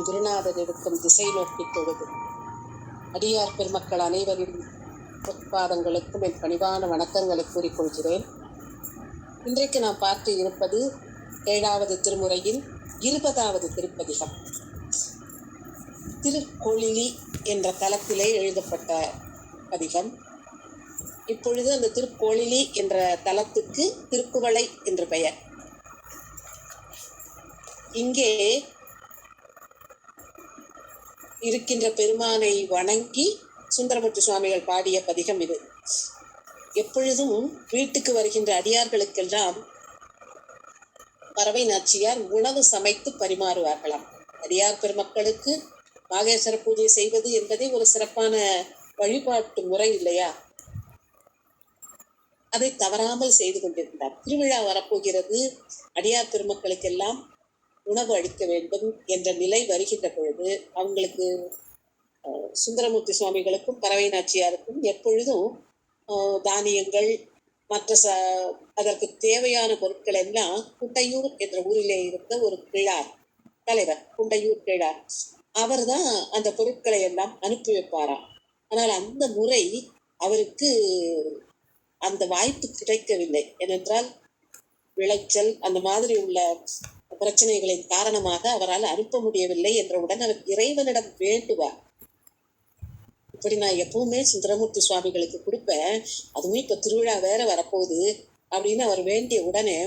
என் குருநாதர் இருக்கும் திசை நோக்கி தொழுது. அடியார் பெருமக்கள் அனைவரின் பொற்பாதங்களுக்கும் என் பணிவான வணக்கங்களை கூறிக்கொள்கிறேன். இன்றைக்கு நாம் பார்த்து இருப்பது 7வது திருமுறையின் 20வது திருப்பதிகம். திருக்கோளிலி என்ற தலத்திலே எழுதப்பட்ட பதிகம். இப்பொழுது அந்த திருக்கோளிலி என்ற தலத்துக்கு திருக்குவளை என்று பெயர். இங்கே இருக்கின்ற பெருமானை வணங்கி சுந்தரமூர்த்தி சுவாமிகள் பாடிய பதிகம் இது. எப்பொழுதும் வீட்டுக்கு வருகின்ற அடியார்களுக்கெல்லாம் பறவை நாச்சியார் உணவு சமைத்து பரிமாறுவார்களாம். அடியார் பெருமக்களுக்கு மாகேஸ்வர பூஜை செய்வது என்பதே ஒரு சிறப்பான வழிபாட்டு முறை இல்லையா? அதை தவறாமல் செய்து கொண்டிருந்தார். திருவிழா வரப்போகிறது, அடியார் பெருமக்களுக்கெல்லாம் உணவு அளிக்க வேண்டும் என்ற நிலை வருகின்ற பொழுது அவங்களுக்கு சுந்தரமூர்த்தி சுவாமிகளுக்கும் பறவை நாச்சியாருக்கும் எப்பொழுதும் தானியங்கள் மற்ற அதற்கு தேவையான பொருட்கள் எல்லாம் குண்டையூர் என்ற ஊரிலே இருந்த ஒரு கிழார் தலைவர், குண்டையூர் கிழார், அவர் தான் அந்த பொருட்களை எல்லாம் அனுப்பி வைப்பாராம். ஆனால் அந்த முறை அவருக்கு அந்த வாய்ப்பு கிடைக்கவில்லை. ஏனென்றால் விளைச்சல் அந்த மாதிரி உள்ள பிரச்சனைகளின் காரணமாக அவரால் அனுப்ப முடியவில்லை என்றவுடன் அவர் இறைவனிடம் வேண்டுவார். இப்படி நான் எப்பவுமே சுந்தரமூர்த்தி சுவாமிகளுக்கு கொடுப்பேன், அதுவும் இப்ப திருவிழா வேற வரப்போகுது அப்படின்னு அவர் வேண்டிய உடனே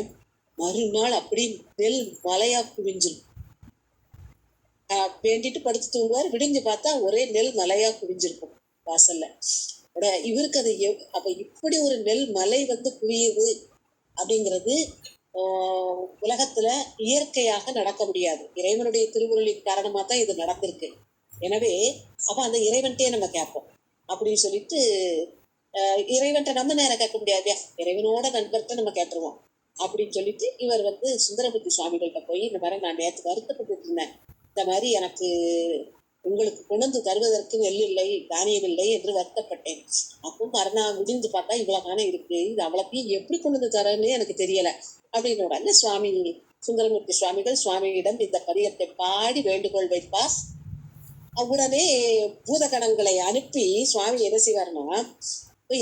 மறுநாள் அப்படி நெல் மலையா குவிஞ்சிரும். வேண்டிட்டு படுத்து தூங்குவார், விடிஞ்சு பார்த்தா ஒரே நெல் மலையா குவிஞ்சிருக்கும் வாசல்ல. இவருக்கு அது அப்ப இப்படி ஒரு நெல் மலை குவியுது அப்படிங்கிறது உலகத்துல இயற்கையாக நடக்க முடியாது. இறைவனுடைய திருவுருளின் காரணமா தான் இது நடந்திருக்கு. எனவே அப்ப அந்த இறைவன்கிட்டே நம்ம கேட்போம் அப்படின்னு சொல்லிட்டு, இறைவன்கிட்ட நம்ம நேரம் கேட்க முடியாது, இறைவனோட நண்பர்கிட்ட நம்ம கேட்டுருவோம் அப்படின்னு சொல்லிட்டு இவர் சுந்தரமூர்த்தி சுவாமிகள்கிட்ட போய், இந்த மாதிரி நான் நேற்று வருத்தப்பட்டு இருந்தேன், இந்த மாதிரி எனக்கு உங்களுக்கு கொண்டு தருவதற்கு நெல் இல்லை, தானியம் இல்லை என்று வருத்தப்பட்டேன். அப்போ மறுநாள் முடிந்து பார்த்தா இவ்வளவு இருக்கு, இது அவ்வளோத்தையும் எப்படி கொண்டு தரேன்னு எனக்கு தெரியல அப்படின்னு உடனே சுவாமி சுந்தரமூர்த்தி சுவாமிகள் சுவாமியிடம் இந்த பதிகத்தை பாடி வேண்டுகோள் வைப்பார். உடனே பூதகணங்களை அனுப்பி சுவாமி என்ன செய்வார்னா,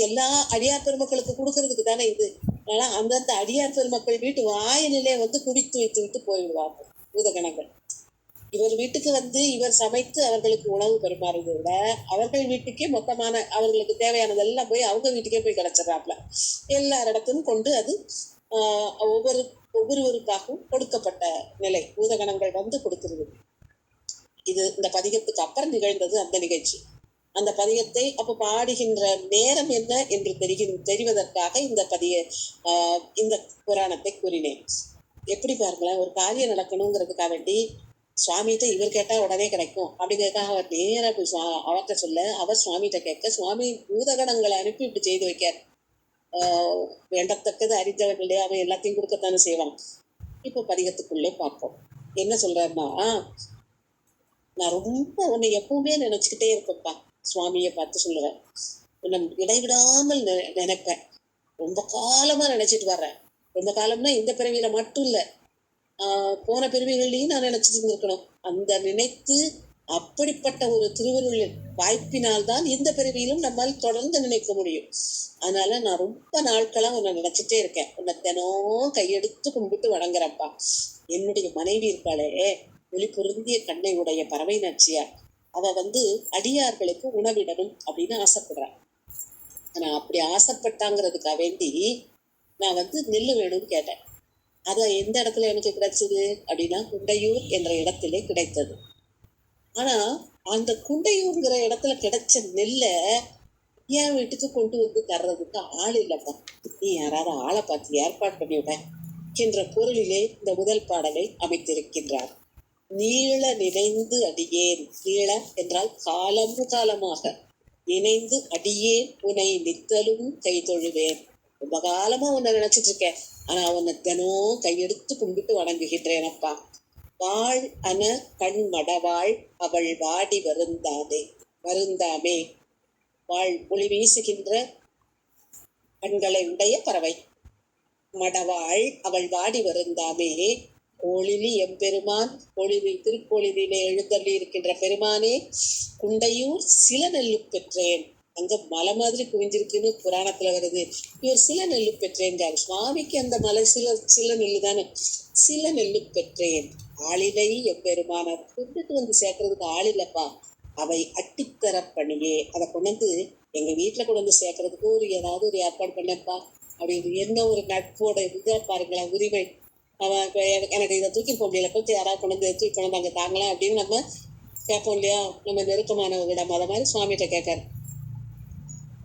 எல்லா அடியார் பெருமக்களுக்கு கொடுக்கறதுக்கு தானே இது, ஆனா அந்தந்த அடியார் பெருமக்கள் வீட்டு வாயிலே குவித்து வைத்து விட்டு போயிடுவார்கள் பூதகணங்கள். இவர் வீட்டுக்கு இவர் சமைத்து அவர்களுக்கு உணவு பரிமாறுவதை விட அவர்கள் வீட்டுக்கே மொத்தமான அவர்களுக்கு தேவையானதெல்லாம் போய் அவங்க வீட்டுக்கே போய் கிடைச்சிடறாப்ல. எல்லாரிடத்தும் கொண்டு அது ஒவ்வொருவருக்காகவும் கொடுக்கப்பட்ட நிலை. பூதகணங்கள் கொடுக்கிறது. இது இந்த பதிகத்துக்கு அப்புறம் நிகழ்ந்தது அந்த நிகழ்ச்சி. அந்த பதிகத்தை அப்ப பாடுகின்ற நேரம் என்ன என்று தெரிவதற்காக இந்த புராணத்தை கூறினேன். எப்படி பாருங்களேன், ஒரு காரியம் நடக்கணுங்கிறதுக்காக வேண்டி சுவாமிகிட்ட இவர் கேட்டா உடனே கிடைக்கும் அப்படிங்கிறதுக்காக அவர் நேராக போய் அவர்கிட்ட சொல்ல, அவர் சுவாமிகிட்ட கேட்க, சுவாமி பூதகணங்களை அனுப்பி இப்படி செய்து வைக்கார். வேண்டத்தக்கது அறிந்தவன் இல்லையா, அவன் எல்லாத்தையும் கொடுக்கத்தானே செய்வான். இப்போ பதிகத்துக்குள்ளே பார்ப்போம். என்ன சொல்றாருன்னா, நான் ரொம்ப உன்னை எப்பவுமே நினைச்சுக்கிட்டே இருப்பேன்ப்பா, சுவாமியை பார்த்து சொல்லுவேன். உன்னை இடைவிடாமல் நினைப்பேன், ரொம்ப காலமா நினைச்சிட்டு வர்றேன். ரொம்ப காலம்னா இந்த பிறவியில மட்டும் இல்லை, போன பிறவிகளையும் நான் நினைச்சிட்டு இருந்திருக்கணும். அந்த நினைத்து அப்படிப்பட்ட ஒரு திருவருள் வாய்ப்பினால்தான் இந்த பிறவியிலும் நம்மால் தொடர்ந்து நினைக்க முடியும். அதனால நான் ரொம்ப நாட்களா உன்னை நினைச்சிட்டே இருக்கேன். உன்னை தினம் கையெடுத்து கும்பிட்டு வணங்குறப்பா. என்னுடைய மனைவி இருக்காளே, ஒளி பொருந்திய கண்ணை உடைய பறவை நாச்சியார், அவ அடியார்களுக்கு உணவிடணும் அப்படின்னு ஆசைப்படுறான். ஆனா அப்படி ஆசைப்பட்டாங்கிறதுக்காக வேண்டி நான் நெல்லு வேணும்னு கேட்டேன். அது எந்த இடத்துல எனக்கு கிடைச்சது அப்படின்னா, குண்டையூர் என்ற இடத்திலே கிடைத்தது. ஆனா அந்த குண்டையூர்ங்கிற இடத்துல கிடைச்ச நெல்லை என் வீட்டுக்கு கொண்டு தர்றதுக்கு ஆள் இல்லப்பா, நீ யாராவது ஆளை பார்த்து ஏற்பாடு பண்ணிவிட என்ற பொருளிலே இந்த முதல் பாடலை அமைத்திருக்கின்றார். நீள நினைந்து அடியேன், நீள என்றால் காலமாக நினைந்து அடியேன் உன்னை நித்தலும் கை தொழுவேன். ரொம்ப காலமா உன்னை நினைச்சிட்டு இருக்கேன், ஆனா உன்னை தினம் கையெடுத்து கும்பிட்டு வணங்குகின்றேனப்பா. வாழ் அன கண் மடவாள் அவள் வாடி வருந்தாமே. வாழ் ஒளி வீசுகின்ற கண்களை உடைய பறவை, மடவாள் அவள் வாடி வருந்தாமே. கோளிலி எம்பெருமான், கோளிலி திருக்கோளிலே எழுந்தள்ளி இருக்கின்ற பெருமானே, குண்டையூர் சில நெல்லு பெற்றேன். அங்க மலை மாதிரி குவிஞ்சிருக்குன்னு புராணத்துல வருது. இவர் சில நெல்லு பெற்றேன்றார். சுவாமிக்கு அந்த மலை சில நெல்லு தானே. சில நெல்லு பெற்றேன் ஆளிலை எம்பெருமானார். கொண்டுட்டு வந்து சேர்க்கறதுக்கு ஆள் இல்லப்பா, அவை அட்டித்தர பணியே. அதை கொண்டு வந்து எங்க வீட்டுல கொண்டு வந்து சேர்க்கறதுக்கு ஏதாவது ஒரு ஏற்பாடு பண்ணப்பா அப்படின்னு என்ன ஒரு நட்போட இதை பாருங்களேன், உரிமை. அவன் இப்போ எனக்கு இதை தூக்கி போக முடியல, கொஞ்சம் யாராவது கொண்டு வந்து தூக்கி கொண்டு வந்தாங்க தாங்களா அப்படின்னு நம்ம கேட்போம் இல்லையா, நம்ம நெருக்கமானவர்களிடம். அதை மாதிரி சுவாமிகிட்ட கேட்காரு.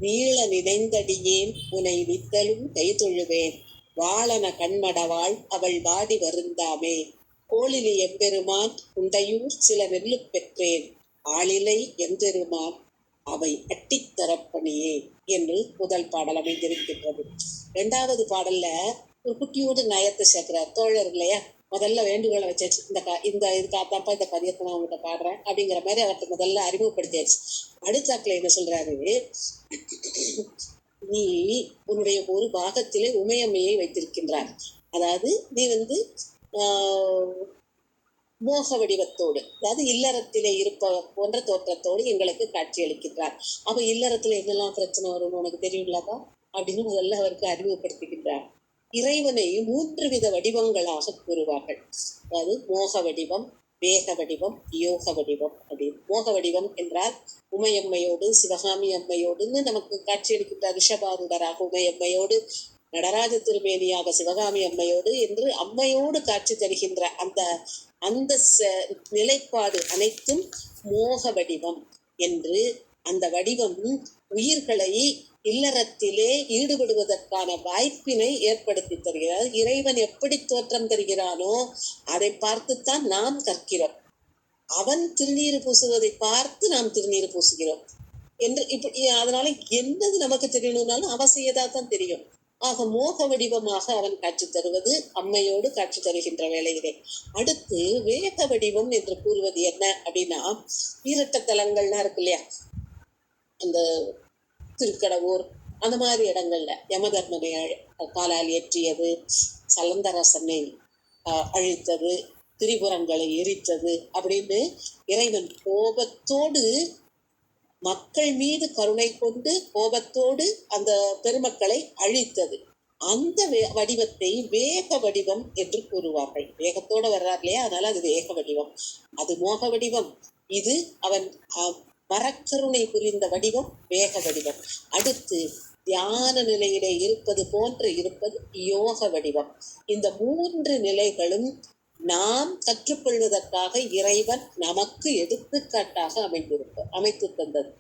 நீள நினைந்தடியேன் உனை நித்தலும் கை தொழுவேன், வாழன கண்மடவாள் அவள் வாடி வருந்தாமே, கோளிலி எம்பெருமான் குண்டையூர் சில நெல்லு பெற்றேன் ஆளிலை எம்பெருமான் அவை அட்டித்தரப்பணியே என்று முதல் பாடல் அமைந்திருக்கின்றது. இரண்டாவது பாடல்ல ஒரு குட்டியோடு நயத்தை சேர்க்கிறார். தோழர் இல்லையா, முதல்ல வேண்டுகோளை வச்சாச்சு, இந்த இதுக்காகத்தாப்பா இந்த பதியத்தை நான் உங்கள்கிட்ட பாடுறேன் அப்படிங்கிற மாதிரி அவர்கிட்ட முதல்ல அறிமுகப்படுத்தியாச்சு. அடுத்தாக்குல என்ன சொல்றாரு, நீ உன்னுடைய ஒரு பாகத்திலே உமையம்மையை வைத்திருக்கின்றார். அதாவது நீ மோக வடிவத்தோடு, அதாவது இல்லறத்திலே இருப்ப போன்ற தோற்றத்தோடு எங்களுக்கு காட்சி அளிக்கின்றார். அப்ப இல்லறத்துல என்னெல்லாம் பிரச்சனை வரும் உனக்கு தெரியுங்களாப்பா அப்படின்னு முதல்ல அவருக்கு அறிமுகப்படுத்துகின்றார். இறைவனை 3 வித வடிவங்களாக கூறுவார்கள். அதாவது மோக வடிவம், வேக வடிவம், யோக வடிவம் அப்படின்னு. மோக வடிவம் என்றால் உமையம்மையோடு சிவகாமி அம்மையோடுன்னு நமக்கு காட்சி அளிக்கின்றார். ரிஷபாரூடராக உமையம்மையோடு, நடராஜ திருமேனியாக சிவகாமி அம்மையோடு என்று அம்மையோடு காட்சி தருகின்ற அந்த அந்த நிலைப்பாடு அனைத்தும் மோக வடிவம் என்று. அந்த வடிவம் உயிர்களை இல்லறத்திலே ஈடுபடுவதற்கான வாய்ப்பினை ஏற்படுத்தி தருகிறார். இறைவன் எப்படி தோற்றம் தருகிறானோ அதை பார்த்துத்தான் நாம் கற்கிறோம். அவன் திருநீர் பூசுவதை பார்த்து நாம் திருநீர் பூசுகிறோம் என்று. இப்படி அதனால என்னது நமக்கு தெரியணும்னாலும் அவசியதான் தெரியும். ஆக மோக வடிவமாக அவன் காட்சி தருவது அம்மையோடு காட்சி தருகின்ற வேளையிலே. அடுத்து வேக வடிவம் என்று கூறுவது என்ன அப்படின்னா, ஈரட்ட தலங்கள்லாம் இருக்கு இல்லையா, அந்த திருக்கடவூர் அந்த மாதிரி இடங்கள்ல யமதர்மனை காலால் ஏற்றியது, சலந்தரசனை அழித்தது, திரிபுரங்களை எரித்தது அப்படின்னு இறைவன் கோபத்தோடு மக்கள் மீது கருணை கொண்டு கோபத்தோடு அந்த பெருமக்களை அழித்தது. அந்த வடிவத்தை வேக வடிவம் என்று கூறுவார்கள். வேகத்தோட வர்றார் இல்லையா, அதனால அது வேக வடிவம். அது மோக வடிவம். இது அவன் மரக்கருணை புரிந்த வடிவம் வேக வடிவம். அடுத்து தியான நிலையிலே இருப்பது போன்று இருப்பது யோக வடிவம். இந்த 3 நிலைகளும் நாம் கற்றுக்கொள்வதற்காக இறைவன் நமக்கு எடுத்துக்காட்டாக அமைத்து தந்தது.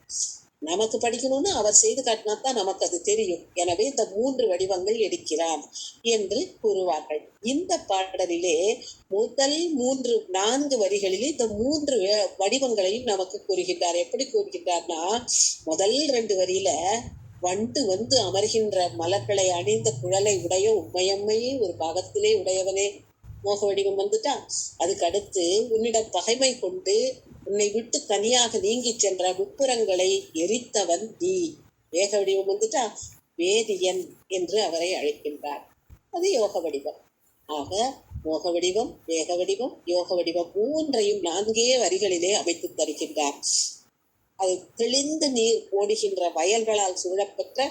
நமக்கு படிக்கணும்னு அவர் செய்து காட்டினாத்தான் நமக்கு அது தெரியும். எனவே இந்த 3 வடிவங்கள் எடுக்கிறான் என்று கூறுவார்கள். இந்த பாடலிலே முதல் 4 வரிகளிலே இந்த 3 வடிவங்களையும் நமக்கு கூறுகின்றார். எப்படி கூறுகின்றார்னா, முதல் 2 வரியில வண்டு வந்து அமர்கின்ற மலர்களை அணிந்த குழலை உடைய உம்மையம்மையே ஒரு பாகத்திலே உடையவனே மோக வடிவம் வந்துட்டா. அதுக்கு அடுத்து உன்னிடம் பகைமை கொண்டு உன்னை விட்டு தனியாக நீங்கி சென்ற முப்புறங்களை எரித்தவன் நீ. வேக வடிவம் வந்துட்டா. வேதியன் என்று அவரை அழைக்கின்றார். அது யோக வடிவம். ஆக மோக வடிவம், வேக வடிவம், யோக வடிவம் 3ஐயும் 4 வரிகளிலே அமைத்து தருகின்றார். அது தெளிந்த நீர் ஓடுகின்ற வயல்களால் சூழப்பெற்ற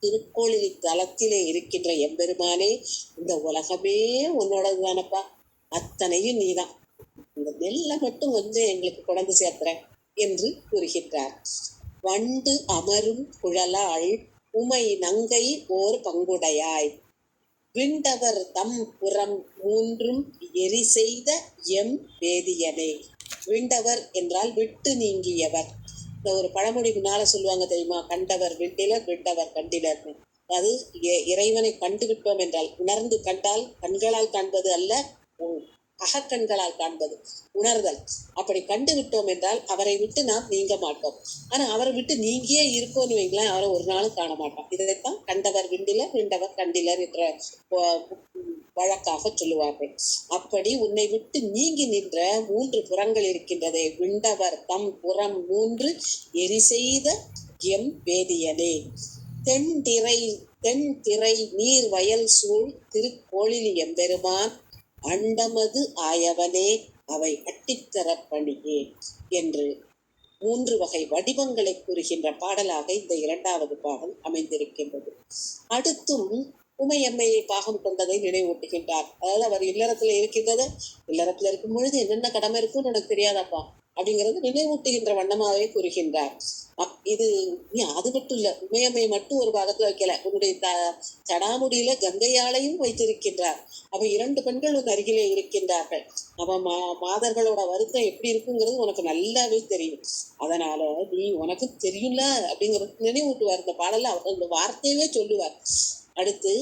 திருக்கோளிலி தலத்திலே இருக்கின்ற எம்பெருமானே, இந்த உலகமே உன்னோடது தானப்பா, அத்தனையும் நீதான், இந்த நெல்லை மட்டும் கொஞ்சம் எங்களுக்கு கொண்டு சேர்த்துற என்று கூறுகின்றார். வண்டு அமரும் குழலாள் உமை நங்கை ஓர் பங்குடையாய், விண்டவர் தம் புறம் 3 எரி செய்த எம் வேதியனே. விண்டவர் என்றால் விட்டு நீங்கியவர். இந்த ஒரு பழமொழி முன்னால சொல்லுவாங்க தெரியுமா, கண்டவர் விண்டிலர் விண்டவர் கண்டிலர்னு. அது இறைவனை கண்டு விட்டோம் என்றால், உணர்ந்து கண்டால் கண்களால் காண்பது அல்ல, அகக்கண்களால் காண்பது உணர்தல். அப்படி கண்டு விட்டோம் என்றால் அவரை விட்டு நாம் நீங்க மாட்டோம். ஆனா அவரை விட்டு நீங்கியே இருக்கோன்னு வைங்களேன், அவரை ஒரு நாளும் காண மாட்டோம். இதைத்தான் கண்டவர் விண்டிலர் விண்டவர் கண்டிலர் என்ற வழக்காக சொல்லுவார்கள். அப்படி உன்னை விட்டு நீங்கி நின்ற 3 புறங்கள் இருக்கின்றதே, விண்டவர் தம் புறம் 3 எரி செய்த எம் வேதியனே. தென் திரை நீர் வயல் சூழ் திருக்கோளிலி எம்பெருமான் அண்டமது ஆயவனே அவை அட்டித்தர பணியே என்று 3 வகை வடிவங்களை கூறுகின்ற பாடலாக இந்த 2வது பாடல் அமைந்திருக்கின்றது. அடுத்தும் உமையம்மையை பாகம் கொண்டதை நினைவூட்டுகின்றார். அதாவது அவர் இல்லறத்துல இருக்கின்றது, இல்லறத்துல இருக்கும் பொழுது என்னென்ன கடமை இருக்குன்னு எனக்கு தெரியாதாப்பா அப்படிங்கிறது நினைவூட்டுகின்ற வண்ணமாவே கூறுகின்றார். இது அது மட்டும் இல்ல, உமையம்மை மட்டும் ஒரு பாகத்துல வைக்கல, உன்னுடைய சடாமுடியில கங்கையாலையும் வைத்திருக்கின்றார். அவ 2 பெண்கள் உன் அருகிலே இருக்கின்றார்கள். அவ மாதர்களோட வருத்தம் எப்படி இருக்குங்கிறது உனக்கு நல்லாவே தெரியும். அதனால நீ உனக்கு தெரியும்ல அப்படிங்கிறது நினைவூட்டுவார். இந்த பாடல அந்த வார்த்தையவே சொல்லுவார். அடுத்து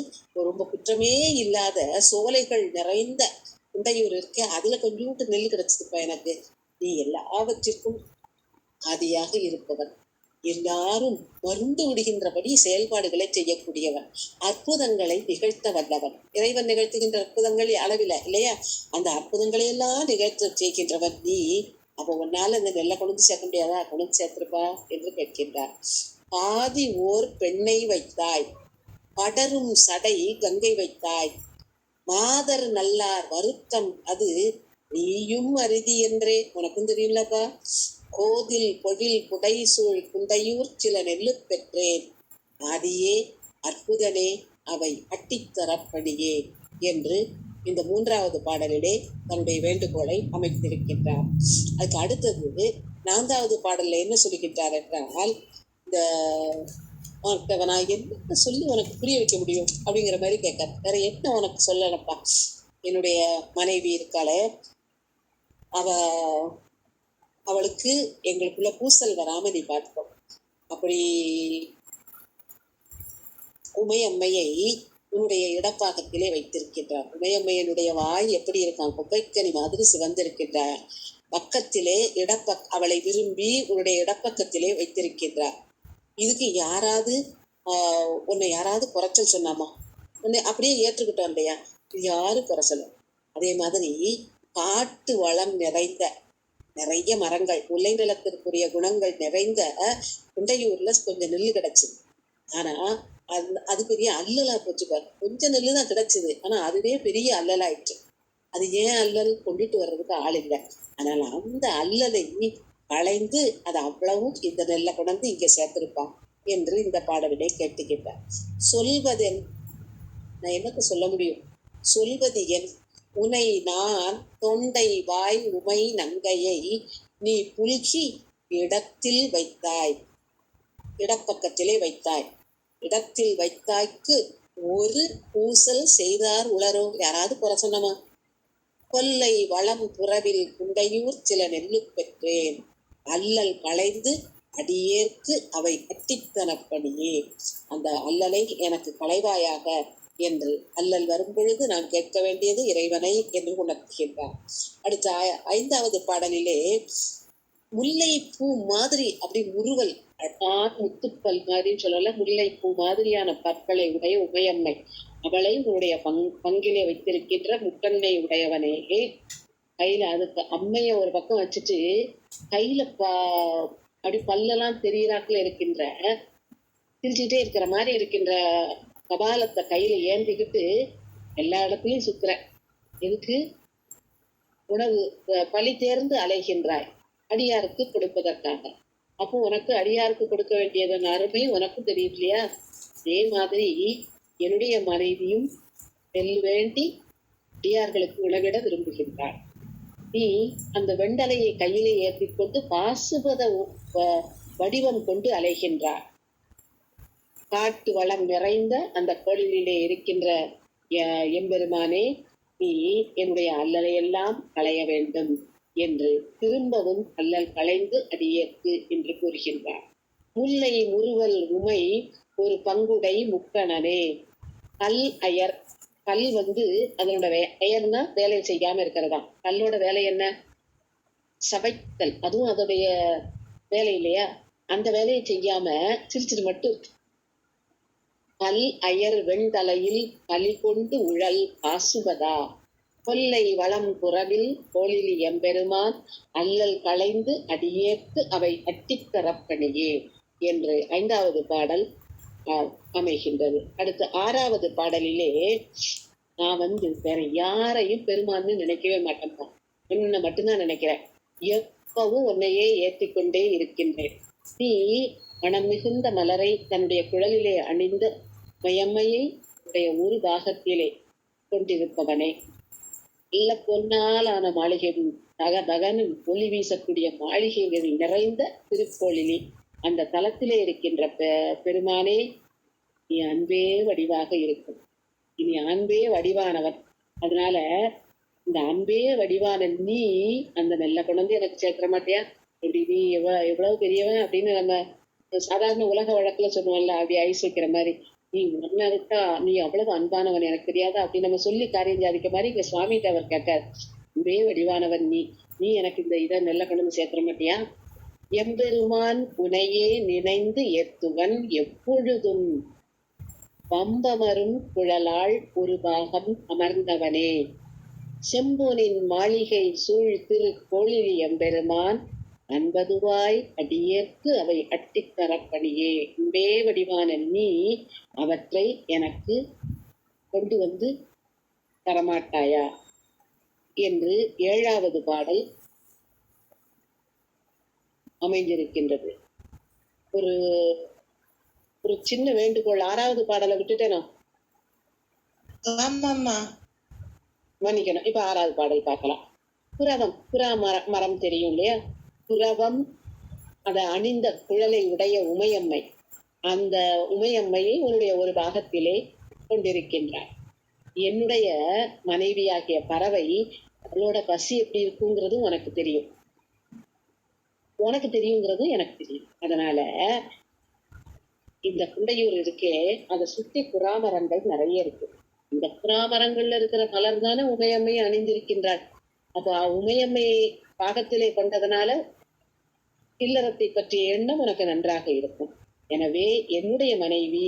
ரொம்ப குற்றமே இல்லாத சோலைகள் நிறைந்த குண்டையூர் இருக்க, அதுல கொஞ்சோண்டு நெல் கிடைச்சதுப்பா எனக்கு. நீ எல்லாவற்றிற்கும் ஆதியாக இருப்பவன், எல்லாரும் மருந்து விடுகின்றபடி செயல்பாடுகளை செய்யக்கூடியவன், அற்புதங்களை நிகழ்த்த வல்லவன். இறைவன் நிகழ்த்துகின்ற அற்புதங்கள் அளவில்லை இல்லையா? அந்த அற்புதங்களை எல்லாம் நிகழ்த்த செய்கின்றவன் நீ. அப்போ உன்னால இந்த நெல்லை கொண்டு சேர்க்க முடியாதா? கொண்டு சேர்த்திருப்பா என்று கேட்கின்றார். பாதி ஓர் பெண்ணை வைத்தாய், படரும் சடை கங்கை வைத்தாய், மாதர் நல்லார் வருத்தம் அது நீயும் அரிதி என்றே. உனக்கும் தெரியும்லப்பா. கோதில் பொழில் புடைசூழ் குண்டையூர் சில நெல்லு பெற்றேன், ஆதியே அற்புதனே அவை அட்டித்தரப்படியே என்று இந்த 3வது பாடலிலே தன்னுடைய வேண்டுகோளை அமைத்திருக்கின்றார். அதுக்கு அடுத்தது 4வது பாடல்ல என்ன சொல்லுகின்றார் என்றால், இந்த உனக்கு நான் என்ன சொல்லி உனக்கு புரிய வைக்க முடியும் அப்படிங்கிற மாதிரி கேட்காரு. வேற என்ன உனக்கு சொல்லலப்பா? என்னுடைய மனைவி இருக்காளே, அவளுக்கு எங்களுக்குள்ள பூசல் வராம நீ பார்த்துக்கோ. அப்படி உமையம்மையை உன்னுடைய இடப்பாகத்திலே வைத்திருக்கின்றார். உமையம்மையனுடைய வாய் எப்படி இருக்கான்? கொப்பைக்கனி மாதிரி சிவந்திருக்கின்றார். பக்கத்திலே அவளை விரும்பி உன்னுடைய இடப்பக்கத்திலே வைத்திருக்கின்றார். இதுக்கு உன்னை யாராவது குறைச்சல் சொன்னாமா? உன்னை அப்படியே ஏற்றுக்கிட்டோம் இல்லையா? இது யாரு குறைச்சலும்? அதே மாதிரி காட்டு வளம் நிறைந்த நிறைய மரங்கள், முல்லை நிலத்திற்குரிய குணங்கள் நிறைந்த குண்டையூர்ல கொஞ்சம் நெல் கிடைச்சது. ஆனா அது பெரிய அல்லலா போச்சுப்பாரு. கொஞ்சம் நெல்லு தான் கிடைச்சது, ஆனா அதுவே பெரிய அல்லலாயிற்று. அது ஏன் அல்லல்? கொண்டுட்டு வர்றதுக்கு ஆள் இல்லை. அதனால அந்த அல்லலை களைந்து அது அவ்வளவும் இந்த நெல்லை கொண்டு இங்க சேர்த்திருப்பான் என்று இந்த பாடலிலே கேட்டுக்கிட்டார். சொல்வதென், நான் என்னக்கு சொல்ல முடியும்? சொல்வது என் உனை நான் தொண்டை வாய் உமை நங்கையை நீ புல்கி இடத்தில் வைத்தாய், இடப்பக்கத்திலே வைத்தாய். இடத்தில் வைத்தாய்க்கு ஒரு பூசல் செய்தார் உளரோ? யாராவது குறை சொன்னமா? கொல்லை வளம் புறவில் குண்டையூர் சில நெல்லு பெற்றேன், அல்லல் களைந்து அடியேற்கு அவை அட்டித்தனப்படியே. அந்த அல்லலை எனக்கு களைவாயாக என்று அல்லல் வரும் பொழுது நான் கேட்க வேண்டியது இறைவனை என்று உணர்த்துகின்றார். அடுத்த 5வது பாடலிலே முல்லை பூ மாதிரி அப்படி முறுவல் முத்துப்பல் மாதிரி சொல்லல, முல்லை பூ மாதிரியான பற்களை உடைய உமையம்மை, அவளை உன்னுடைய பங்கிலே வைத்திருக்கின்ற முக்கண்ணை உடையவனே. கையில அதுக்கு அம்மைய ஒரு பக்கம் வச்சுட்டு கையில அப்படி பல்லெல்லாம் தெரியறாக்குல இருக்கின்ற, சிரிச்சுட்டே இருக்கிற மாதிரி இருக்கின்ற கபாலத்தை கையில ஏந்திக்கிட்டு எல்லா இடத்துலயும் சுத்துற. எதுக்கு? உணவு பழி தேர்ந்து அலைகின்றாய் அடியாருக்கு கொடுப்பதற்காக. அப்போ உனக்கு அடியாருக்கு கொடுக்க வேண்டியதன் அருமை உனக்கும் தெரியும் இல்லையா? அதே மாதிரி என்னுடைய மனைவியும் நெல் வேண்டி அடியார்களுக்கு உணவிட விரும்புகின்றாள். நீ அந்த வெண்டலையை கையிலே ஏற்றி கொண்டு பாசுபத வடிவம் கொண்டு அலைகின்றார். காட்டு வளம் நிறைந்த அந்த கோயிலிலே இருக்கின்ற எம்பெருமானே, நீ என்னுடைய அல்லலையெல்லாம் களைய வேண்டும் என்று திரும்பவும் அல்லல் களைந்து அடியேற்கு என்று கூறுகின்றார். முல்லை முறுவல் உமை ஒரு பங்குடை முக்கணனே. கல் அயர், கல் அதனோட அயர்னா வேலை செய்யாம இருக்கிறதா. கல்லோட வேலை என்ன? சவைத்தல். அதுவும் அதோடைய வேலை இல்லையா? அந்த வேலையை செய்யாம சிரிச்சிட்டு மட்டும் கல் அயர் வெண்தலையில் களி கொண்டு உழல் பாசுபதா. கொல்லை வளம் புறவில் கோளிலி எம்பெருமான் அல்லல் களைந்து அடியேற்கு அவை அட்டித்தரப்பணியே என்று 5வது பாடல் அமைகின்றது. அடுத்து 6வது பாடலிலே நான் வேற யாரையும் பெருமான்னு நினைக்கவே மாட்டேன்ப்பா, உன்னை மட்டும்தான் நினைக்கிறேன். எப்பவும் உன்னையே ஏற்றிக்கொண்டே இருக்கின்றேன். நீ மனம் மிகுந்த மலரை தன்னுடைய குழலிலே அணிந்த மயம்மையை உடைய ஒரு பாகத்திலே கொண்டிருப்பவனே, இல்ல பொன்னாலான மாளிகையும் தகதகனும் ஒளி வீசக்கூடிய மாளிகைகளில் நிறைந்த திருக்கோளிலே அந்த தலத்திலே இருக்கின்ற பெருமானே, நீ அன்பே வடிவாக இருக்கும். இனி அன்பே வடிவானவன். அதனால இந்த அன்பே வடிவான நீ அந்த நெல்ல கொண்டு எனக்கு சேர்க்கிற மாட்டியா? இப்படி நீ எவ்வளவு பெரியவன் அப்படின்னு நம்ம சாதாரண உலக வழக்குல சொல்லுவோம்ல, அப்படி ஐஸ் வைக்கிற மாதிரி, நீ உன்னை விட்டா நீ அவ்வளவு அன்பானவன் எனக்கு தெரியாதா அப்படி நம்ம சொல்லி காரியம் சாதிக்க மாதிரி இங்க சுவாமிகிட்ட அவர் கேட்டார். அன்பே வடிவானவன் நீ நீ எனக்கு இந்த இதை நெல்ல கொண்டு சேர்க்கிற மாட்டியா? எம்பெருமான் உனையே நினைந்து ஏத்துவன் எப்பொழுதும் வம்பமரும் குழலாள் ஒரு பாகம் அமர்ந்தவனே, செம்பொனின் மாளிகை சூழ் திரு கோளிலி எம்பெருமான் அன்பதுவாய் அடியேற்கு அவை அட்டித்தரப்பணியே, இன்பே வடிவான நீ அவற்றை எனக்கு கொண்டு வந்து தரமாட்டாயா என்று 7வது பாடல் அமைந்திருக்கின்றது. ஒரு ஒரு சின்ன வேண்டுகோள், 6வது பாடலை விட்டுட்டேனோ? மன்னிக்கணும். இப்ப 6வது பாடல் பார்க்கலாம். புறவம், மரம் தெரியும் இல்லையா? புறவம், அதை அணிந்த குழலை உடைய உமையம்மை, அந்த உமையம்மையை உன்னுடைய ஒரு பாகத்திலே கொண்டிருக்கின்றார். என்னுடைய மனைவியாகிய பறவை, அவளோட பசி எப்படி இருக்குங்கிறதும் உனக்கு தெரியும், உனக்கு தெரியுங்கிறதும் எனக்கு தெரியும். அதனால இந்த குண்டையூர் இருக்கே, அதை சுற்றி புறாமரங்கள் நிறைய இருக்கு. இந்த புறாமரங்கள்ல இருக்கிற மலர் தானே உமையம்மையை அணிந்திருக்கின்றார். அப்ப உமையம்மையை பாகத்திலே கொண்டதனால இல்லறத்தை பற்றிய எண்ணம் உனக்கு நன்றாக இருக்கும். எனவே என்னுடைய மனைவி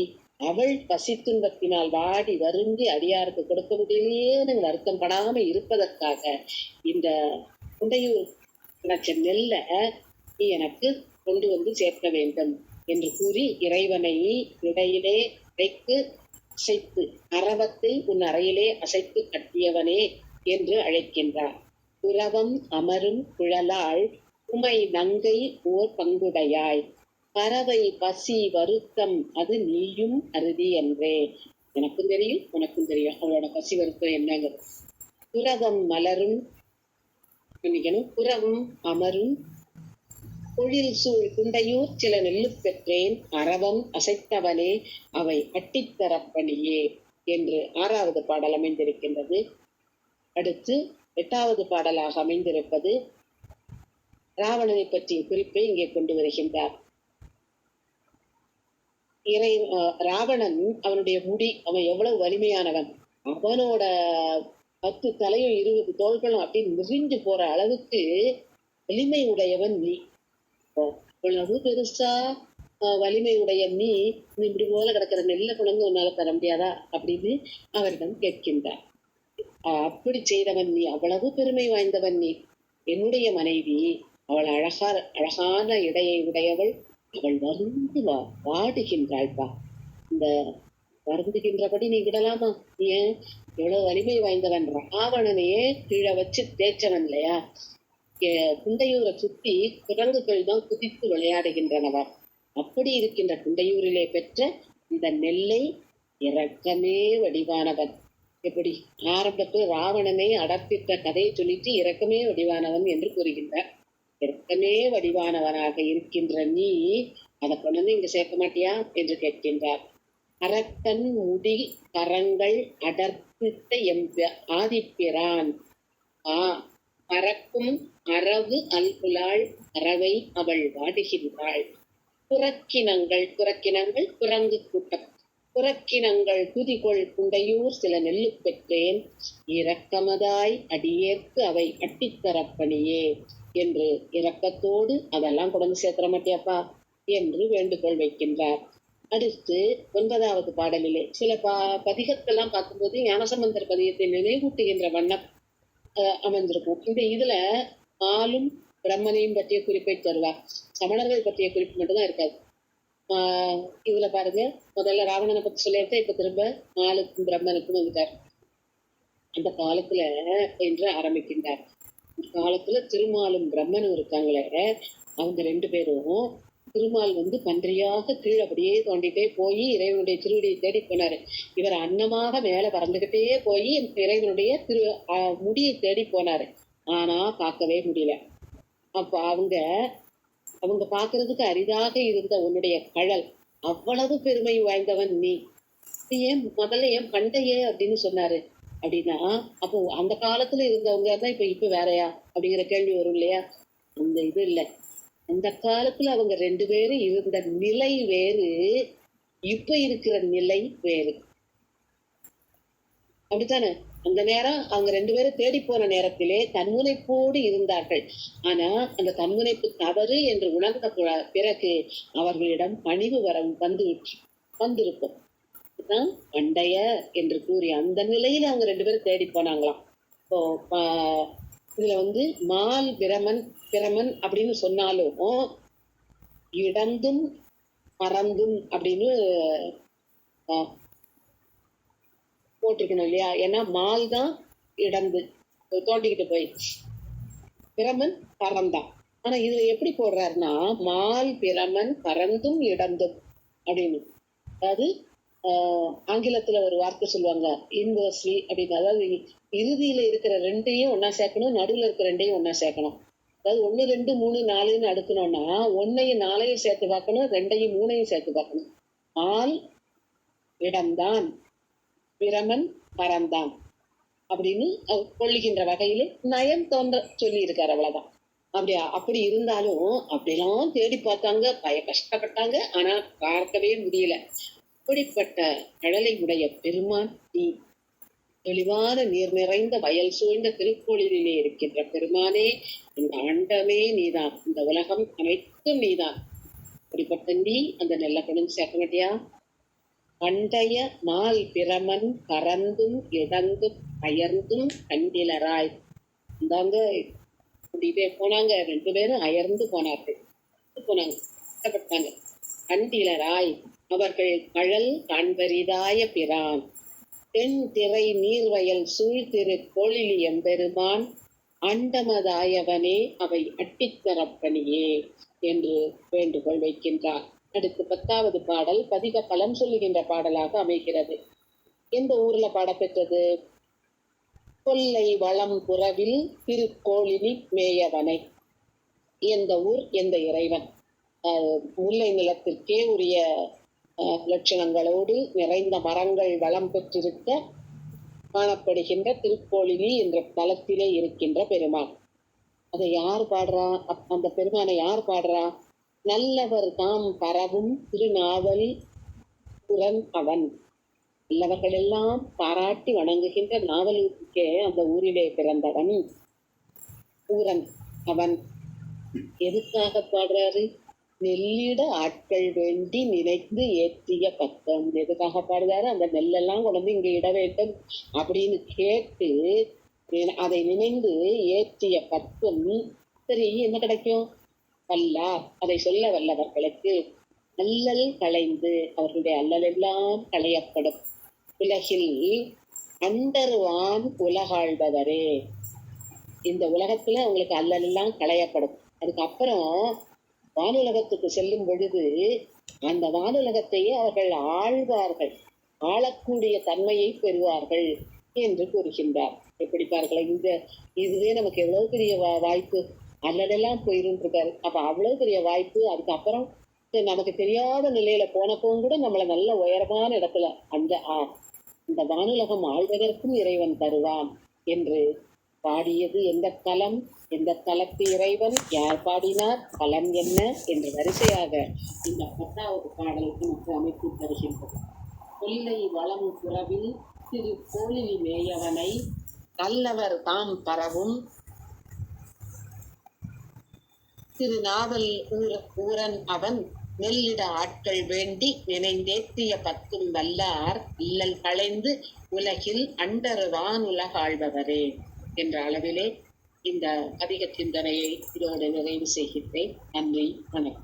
அவள் பசி துன்பத்தினால் வாடி வருந்தி அடியாருக்கு கொடுக்க முடியலையே வருத்தம் படாம இருப்பதற்காக இந்த குண்டையூர் நினைச்ச நெல்லை நீ எனக்கு கொண்டு வந்து சேர்க்க வேண்டும் என்று கூறி இறைவனை இடையிலே அடைக்கு அசைத்து, அரவத்தை உன் அறையிலே அசைத்து கட்டியவனே என்று அழைக்கின்றார். புறவம் அமரும் குழலாள் உமை நங்கை ஓர் பங்குடையாய், பறவை பசி வருத்தம் அது நீயும் அறுதி என்றே. எனக்கும் தெரியும் உனக்கும் தெரியும் அவளோட பசி வருத்தம் என்னங்கிறது. புறவம் மலரும் புறவும் அமரும் பொழில் சூழ் குண்டையூர் சில நெல்லு பெற்றேன் அரவம் அசைத்தவனே அவை அட்டித்தரப்பணியே என்று 6வது பாடல் அமைந்திருக்கின்றது. அடுத்து 8வது பாடலாக அமைந்திருப்பது ராவணனை பற்றிய குறிப்பை இங்கே கொண்டு வருகின்றார். ராவணன், அவனுடைய முடி, அவன் எவ்வளவு வலிமையானவன், அவனோட 10 தலையும் 20 தோள்களும் அப்படின்னு நெறிஞ்சு போற அளவுக்கு வலிமை உடையவன் நீ. இவ்வளவு பெருசா வலிமை உடைய நீ இப்படி போல கிடக்கிற நெல்ல குழந்தை உன்னால தர முடியாதா அப்படின்னு அவரிடம் கேட்கின்றார். அப்படி செய்தவன் நீ, அவ்வளவு பெருமை வாய்ந்தவன் நீ. என்னுடைய மனைவி அவள் அழகான இடையை உடையவள், அவள் வருந்து வாடுகின்றாள்பா. இந்த வருந்துகின்றபடி நீ விடலாமா? ஏன்? எவ்வளவு வலிமை வாய்ந்தவன், ராவணனையே கீழே வச்சு தேய்ச்சவன் இல்லையா? குண்டையூரை சுத்தி குரங்குகள் தான் குதித்து விளையாடுகின்றனவா. அப்படி இருக்கின்ற குண்டையூரிலே பெற்ற இந்த நெல்லை இரக்கமே வடிவானவன். எப்படி ஆரம்பத்தில் ராவணனை அடர்த்திட்ட கதையை சொல்லிட்டு இரக்கமே வடிவானவன் என்று கூறுகின்றார். இரக்கமே வடிவானவனாக இருக்கின்ற நீ அதை கொண்டு இங்க சேர்க்க மாட்டியா என்று கேட்கின்றார். அரக்கன் முடி கரங்கள் அடர்த்திட்ட ஆதிப்பிரான் பறக்கும் அரவு அல்குலாள் பறவை அவள் வாடுகின்றாள். புறக்கினங்கள் குரங்கு கூட்டம், புறக்கினங்கள் குதிகொள் குண்டையூர் சில நெல்லு பெற்றேன் இரக்கமதாய் அடியேற்கு அவை அட்டித்தரப்பணியே என்று இரக்கத்தோடு அதெல்லாம் கொண்டு சேர்க்கிற மாட்டியாப்பா என்று வேண்டுகோள் வைக்கின்றார். அடுத்து 9வது பாடலிலே சில பதிகத்தெல்லாம் பார்க்கும்போது ஞானசம்பந்தர் பதிகத்தை நினைவூட்டுகின்ற வண்ணம் அமைந்திருக்கும். இந்த இதுல பாலும் பிரம்மனையும் பற்றிய குறிப்பை தருவார். சமணர்கள் பற்றிய குறிப்பு மட்டும்தான் இருக்காது. இதுல பாருங்க, முதல்ல ராவணனை பத்தி சொல்லியிருக்க, இப்ப திரும்ப பாலுக்கும் பிரம்மனுக்கும் வந்துட்டார். அந்த காலத்துல என்று ஆரம்பிக்கின்றார். காலத்துல திருமாலும் பிரம்மனும் இருக்காங்களே, அவங்க 2 பேரும் திருமால் பன்றியாக கீழே அப்படியே தோண்டிட்டே போய் இறைவனுடைய திருவடியை தேடி போனாரு. இவர் அன்னமாக மேல பறந்துகிட்டே போய் இறைவனுடைய முடியை தேடி போனாரு. ஆனா பார்க்கவே முடியல. அப்ப அவங்க அவங்க பார்க்கறதுக்கு அரிதாக இருந்த உன்னுடைய கழல் அவ்வளவு பெருமை வாய்ந்தவன் நீ ஏன் முதல்ல ஏன் பண்டையே அப்படின்னு சொன்னாரு அப்படின்னா, அப்போ அந்த காலத்துல இருந்தவங்க தான் இப்ப வேறையா அப்படிங்கிற கேள்வி வரும் இல்லையா? அந்த இது இல்லை. அந்த காலத்துல அவங்க 2 பேரும் இருந்த நிலை வேறு, இப்ப இருக்கிற நிலை வேறு. அப்படித்தானே? அந்த நேரம் அவங்க 2 பேரும் தேடி போன நேரத்திலே தன்முனைப்போடு இருந்தார்கள். ஆனா அந்த தன்முனைப்பு தவறு என்று உணர்ந்த பிறகு அவர்களிடம் பணிவு வரம் வந்திருக்கும். இதுதான் பண்டைய என்று கூறி அந்த நிலையில அவங்க 2 பேரும் தேடி போனாங்களாம். இப்போ இதுல மால் பிரமன் அப்படின்னு சொன்னாலும் இடந்தும் பறந்தும் அப்படின்னு போட்டிருக்கணும் இல்லையா? ஏன்னா மால் தான் இடந்து தோண்டிக்கிட்டு போய், பிரமன் பறந்தான். ஆனா இதுல எப்படி போடுறாருன்னா, மால் பிரமன் பறந்தும் இடந்தும் அப்படின்னு. அதாவது ஆங்கிலத்துல ஒரு வார்த்தை சொல்லுவாங்க, இன்வர்ஸ்லி அப்படின்னு. அதாவது இறுதியில இருக்கிற 2ஐயும் ஒன்னா சேர்க்கணும், நடுவுல இருக்கிற 2ஐயும் ஒன்னா சேர்க்கணும். அதாவது 1 2 3 4ன்னு அடுக்கணும்னா 1ஐயும் 4ஐயும் சேர்த்து பார்க்கணும், 2ஐயும் 3ஐயும் சேர்த்து பார்க்கணும். ஆள் இடம்தான், பிரமன் பறந்தான் அப்படின்னு கொள்ளுகின்ற வகையில நயம் தோன்ற சொல்லி இருக்காரு. அவ்வளவுதான். அப்படி இருந்தாலும் அப்படியெல்லாம் தேடி பார்த்தாங்க, கஷ்டப்பட்டாங்க. ஆனா பார்க்கவே முடியல. அப்படிப்பட்ட கடலை உடைய பெருமான் நீ, தெளிவான நீர் நிறைந்த வயல் சூழ்ந்த திருக்கோளிலே இருக்கின்ற பெருமானே, இந்த அண்டமே நீதான், இந்த உலகம் அனைத்தும் நீதான். அப்படிப்பட்ட நீ அந்த நெல்ல கொண்டு சேர்க்க மாட்டியா? பண்டைய மால் பிரமன் பறந்தும் இடந்தும் அயர்ந்தும் கண்டிலராய். இந்தாங்க கூட்டிகிட்டே போனாங்க. 2 பேரும் அயர்ந்து போனார்கள், கஷ்டப்பட்டாங்க. கண்டிலராய் அவர்கள் கழல் காண்பரிதாய பிரான், தென் திரை நீர்வயல் சூழ்திரு கோளிலி எம்பெருமான், அண்டமதாயவனே அவை அட்டித்தரப்பணியே என்று வேண்டுகோள் வைக்கின்றார். அடுத்து 10வது பாடல் பதிக பலன் சொல்லுகின்ற பாடலாக அமைகிறது. எந்த ஊர்ல பாடப்பெற்றது? கொல்லை வளம் புறவில் திருக்கோளிலி மேயவனை. எந்த ஊர், எந்த இறைவன்? முல்லை நிலத்திற்கே உரிய லட்சணங்களோடு நிறைந்த மரங்கள் வளம் பெற்றிருக்க காணப்படுகின்ற திருக்கோளிலி என்ற தலத்திலே இருக்கின்ற பெருமான். அதை யார் பாடுறா? அந்த பெருமானை யார் பாடுறா? நல்லவர் தாம் பரவும் திருநாவல் புறன் அவன். நல்லவர்கள் எல்லாம் பாராட்டி வணங்குகின்ற நாவலுக்கே அந்த ஊரிலே பிறந்தவன் பூரன் அவன். எதுக்காக பாடுறாரு? நெல்லிட ஆட்கள் வேண்டி நினைத்து ஏற்றிய பக்கம். எதுக்காக பாடுறாரு? அந்த நெல்லெல்லாம் கொண்டு இங்க இட வேண்டும் அப்படின்னு கேட்டு அதை நினைந்து ஏற்றிய பக்கம். சரி, என்ன கிடைக்கும்? வல்லார், அதை சொல்ல வல்லவர்களுக்கு அல்லல் களைந்து அவர்களுடைய அல்லல் எல்லாம் களையப்படும். உலகில் அண்டர்வான் உலகாழ்பவரே, இந்த உலகத்துல உங்களுக்கு அல்லல் எல்லாம் களையப்படும். அதுக்கப்புறம் வானுலகத்துக்கு செல்லும் பொழுது அந்த வானுலகத்தையே அவர்கள் ஆழ்வார்கள், ஆளக்கூடிய தன்மையை பெறுவார்கள் என்று கூறுகின்றார். எப்படி பாருங்களேன், இதுவே நமக்கு எவ்வளவு பெரிய வாய்ப்பு. அல்லடெல்லாம் போயிருக்காரு. அப்ப அவ்வளவு பெரிய வாய்ப்பு. அதுக்கப்புறம் நமக்கு தெரியாத நிலையில போனப்பவும் கூட நம்மளை நல்ல உயரமான இடத்துல அந்த வானுலகம் ஆழ்வதற்கும் இறைவன் தருவான் என்று பாடியது எந்த தலம், எந்த தலத்து இறைவன், யார் பாடினார், பலன் என்ன என்று வரிசையாக இந்த 10வது பாடல் நமக்கு அமைப்பு தருகின்றது. கொல்லை வளம் புறவில் திரு கோளிலி மேயவனை, நல்லவர் தாம் பரவும் திருநாவல் ஊரன் அவன், நெல்லிட ஆட்கள் வேண்டி நினைந்தேற்றிய பத்தும் வல்லார் இல்லல் களைந்து உலகில் அண்டர் வானுலகாழ்பவரே என்ற அளவிலே இந்த அதிக சிந்தனையை இதோடு நிறைவு செய்கின்றேன். நன்றி, வணக்கம்.